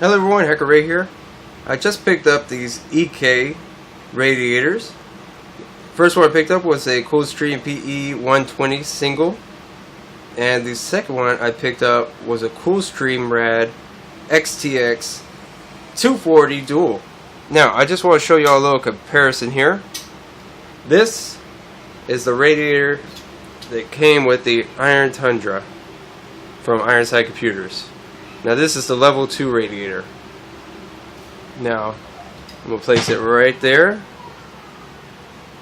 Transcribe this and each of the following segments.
Hello everyone, Hacker Ray here. I just picked up these EK radiators. First one I picked up was a Coldstream PE 120 single, and the second one I picked up was a Coolstream Rad XTX 240 dual. Now I just want to show you all a little comparison here. This is the radiator that came with the Iron Tundra from Ironside Computers. Now this is the level 2 radiator. Now I'm going to place it right there.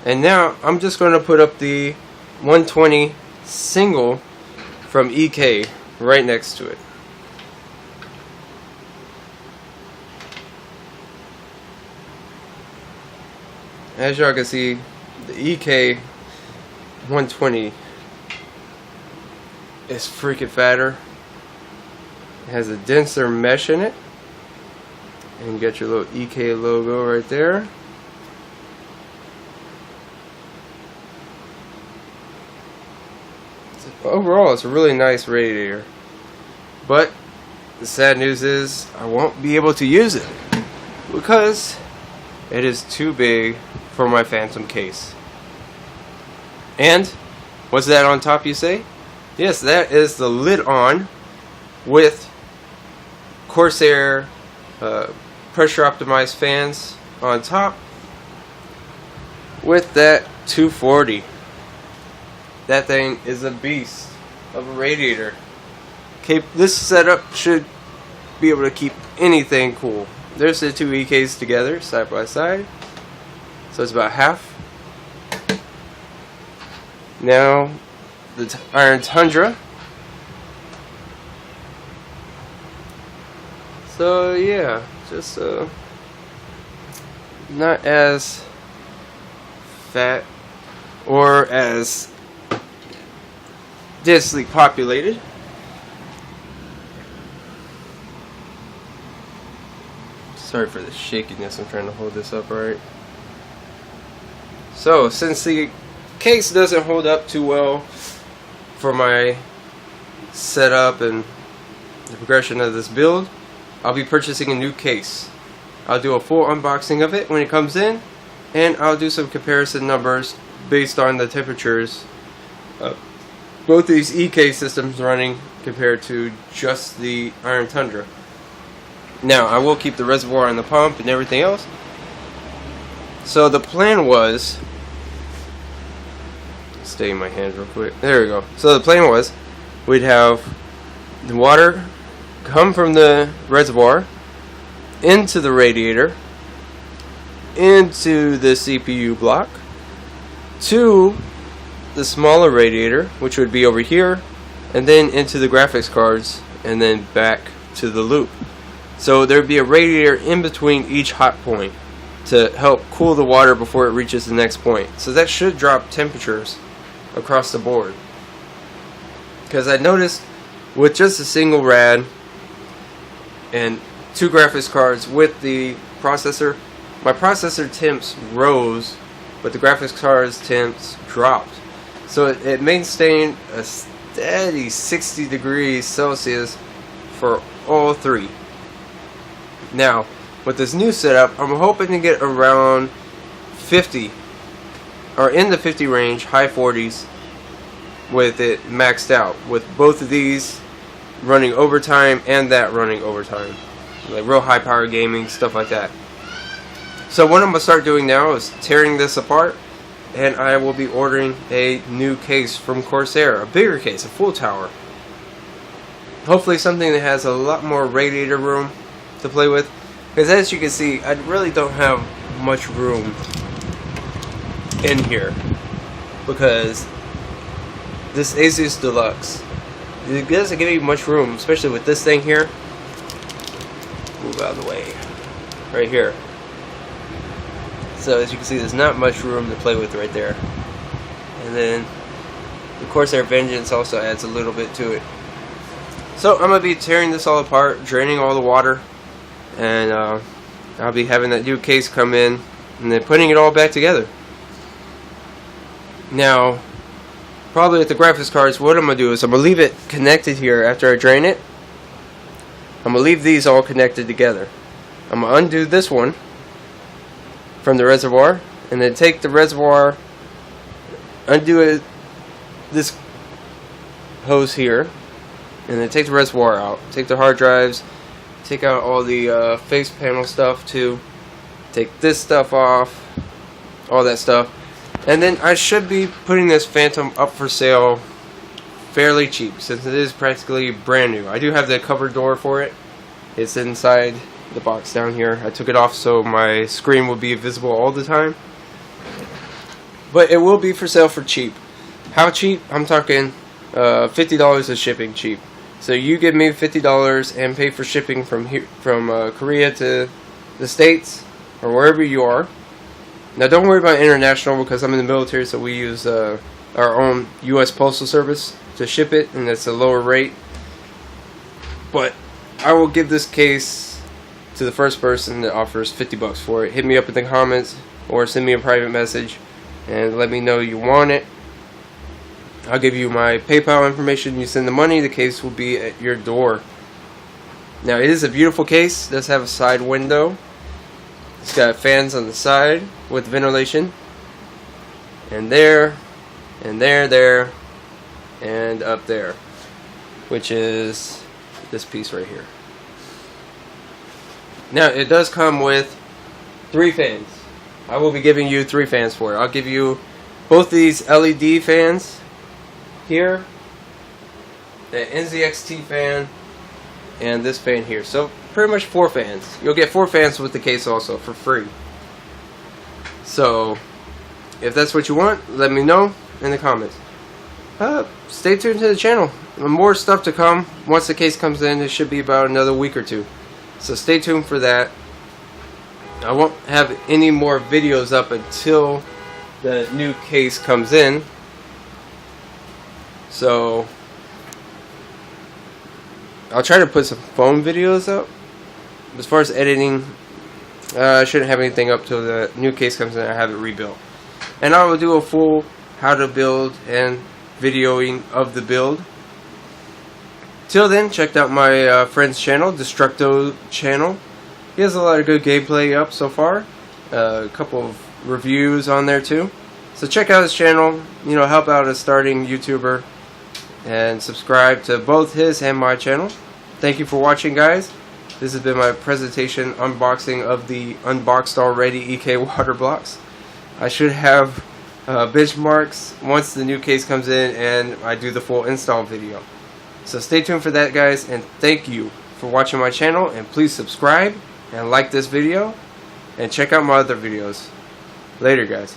And now I'm just going to put up the 120 single from EK right next to it. As y'all can see, the EK 120 is freaking fatter. It has a denser mesh in it, and you got your little EK logo right there. Overall, it's a really nice radiator, but the sad news is I won't be able to use it because it is too big for my Phantom case. And what's that on top, you say? Yes, that is the lid-on with Corsair pressure optimized fans on top with that 240. That thing is a beast of a radiator. Okay, this setup should be able to keep anything cool. There's the two EKs together side by side, so it's about half. Now the Iron Tundra. So yeah, just not as fat or as densely populated. Sorry for the shakiness, I'm trying to hold this up right. So since the case doesn't hold up too well for my setup and the progression of this build, I'll be purchasing a new case. I'll do a full unboxing of it when it comes in, and I'll do some comparison numbers based on the temperatures of both these EK systems running compared to just the Iron Tundra. Now, I will keep the reservoir and the pump and everything else. So the plan was, stay in my hands real quick. There we go. So the plan was, we'd have the water come from the reservoir into the radiator, into the CPU block, to the smaller radiator, which would be over here, and then into the graphics cards, and then back to the loop. So there'd be a radiator in between each hot point to help cool the water before it reaches the next point. So that should drop temperatures across the board. Because I noticed with just a single rad and two graphics cards with the processor, my processor temps rose, but the graphics cards temps dropped. So it maintained a steady 60 degrees Celsius for all three. Now, with this new setup, I'm hoping to get around 50, or in the 50 range, high 40s, with it maxed out, with both of these running overtime and that running overtime, like real high power gaming, stuff like that. So what I'm going to start doing now is tearing this apart, and I will be ordering a new case from Corsair, a bigger case, a full tower. Hopefully something that has a lot more radiator room to play with, because as you can see, I really don't have much room in here, because this Asus Deluxe, it doesn't give you much room, especially with this thing here. Move out of the way. Right here. So as you can see, there's not much room to play with right there. And then the Corsair Vengeance also adds a little bit to it. So I'm going to be tearing this all apart, draining all the water, and I'll be having that new case come in and then putting it all back together. Now, probably with the graphics cards, what I'm going to do is I'm going to leave it connected here after I drain it. I'm going to leave these all connected together. I'm going to undo this one from the reservoir, and then take the reservoir, undo it, this hose here, and then take the reservoir out. Take the hard drives, take out all the face panel stuff too, take this stuff off, all that stuff. And then I should be putting this Phantom up for sale fairly cheap, since it is practically brand new. I do have the cover door for it. It's inside the box down here. I took it off so my screen will be visible all the time. But it will be for sale for cheap. How cheap? I'm talking $50 of shipping cheap. So you give me $50 and pay for shipping from here, from Korea to the States or wherever you are. Now don't worry about international, because I'm in the military, so we use our own U.S. Postal Service to ship it, and it's a lower rate. But I will give this case to the first person that offers $50 for it. Hit me up in the comments or send me a private message and let me know you want it. I'll give you my PayPal information. You send the money, the case will be at your door. Now it is a beautiful case. It does have a side window. It's got fans on the side with ventilation. And there, and there, and up there, which is this piece right here. Now it does come with 3 fans. I will be giving you 3 fans for it. I'll give you both these LED fans here, the NZXT fan, and this fan here. So pretty much 4 fans. You'll get 4 fans with the case also for free. So if that's what you want, let me know in the comments. Stay tuned to the channel. More stuff to come. Once the case comes in, it should be about another week or 2. So stay tuned for that. I won't have any more videos up until the new case comes in. So I'll try to put some phone videos up. As far as editing, I shouldn't have anything up till the new case comes in. I have it rebuilt. And I will do a full how to build and videoing of the build. Till then, check out my friend's channel, Destructo channel. He has a lot of good gameplay up so far. A couple of reviews on there too. So check out his channel. You know, help out a starting YouTuber. And subscribe to both his and my channel. Thank you for watching, guys. This has been my presentation unboxing of the unboxed already EK water blocks. I should have benchmarks once the new case comes in and I do the full install video. So stay tuned for that, guys, and thank you for watching my channel, and please subscribe and like this video and check out my other videos. Later, guys.